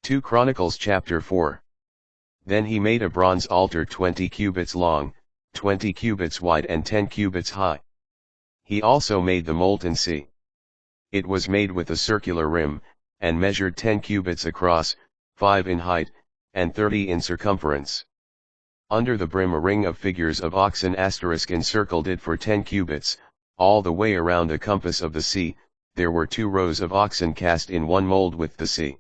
2 Chronicles chapter 4. Then he made a bronze altar 20 cubits long, 20 cubits wide and 10 cubits high. He also made the molten sea. It was made with a circular rim, and measured 10 cubits across, 5 in height, and 30 in circumference. Under the brim a ring of figures of oxen encircled it for 10 cubits, all the way around the compass of the sea. There were 2 rows of oxen cast in one mold with the sea.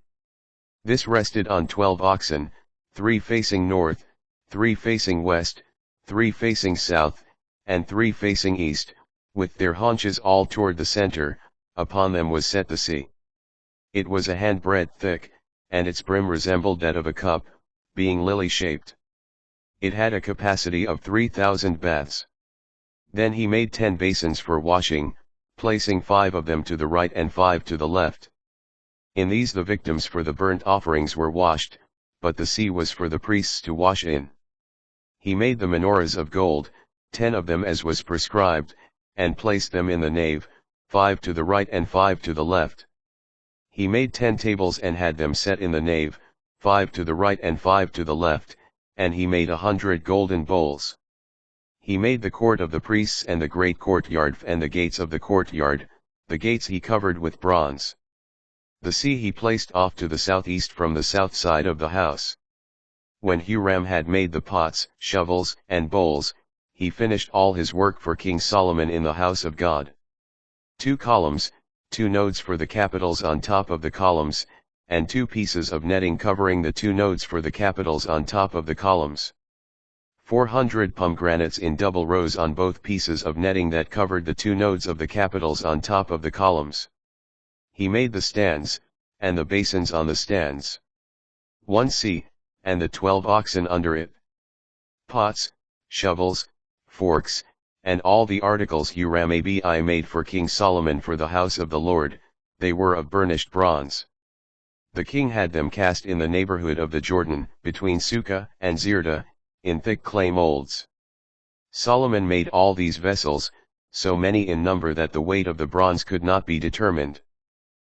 This rested on 12 oxen, 3 facing north, 3 facing west, 3 facing south, and 3 facing east, with their haunches all toward the center. Upon them was set the sea. It was a handbreadth thick, and its brim resembled that of a cup, being lily-shaped. It had a capacity of 3,000 baths. Then he made 10 basins for washing, placing 5 of them to the right and 5 to the left. In these the victims for the burnt offerings were washed, but the sea was for the priests to wash in. He made the menorahs of gold, 10 of them as was prescribed, and placed them in the nave, 5 to the right and 5 to the left. He made 10 tables and had them set in the nave, 5 to the right and 5 to the left, and he made 100 golden bowls. He made the court of the priests and the great courtyard and the gates of the courtyard. The gates he covered with bronze. The sea he placed off to the southeast from the south side of the house. When Huram had made the pots, shovels, and bowls, he finished all his work for King Solomon in the house of God. 2 columns, 2 nodes for the capitals on top of the columns, and 2 pieces of netting covering the 2 nodes for the capitals on top of the columns. 400 pomegranates in double rows on both pieces of netting that covered the 2 nodes of the capitals on top of the columns. He made the stands, and the basins on the stands. 1 sea, and the 12 oxen under it. Pots, shovels, forks, and all the articles Huram Abi made for King Solomon for the house of the Lord, they were of burnished bronze. The king had them cast in the neighborhood of the Jordan, between Sukkah and Zerta, in thick clay molds. Solomon made all these vessels, so many in number that the weight of the bronze could not be determined.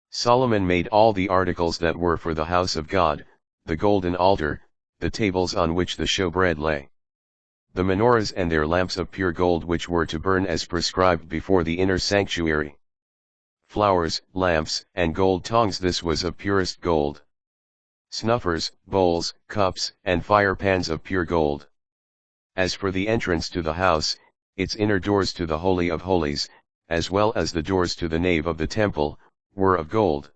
Solomon made all the articles that were for the house of God, the golden altar, the tables on which the showbread lay, the menorahs and their lamps of pure gold which were to burn as prescribed before the inner sanctuary. Flowers, lamps, and gold tongs, this was of purest gold. Snuffers, bowls, cups, and fire pans of pure gold. As for the entrance to the house, its inner doors to the Holy of Holies, as well as the doors to the nave of the temple, were of gold.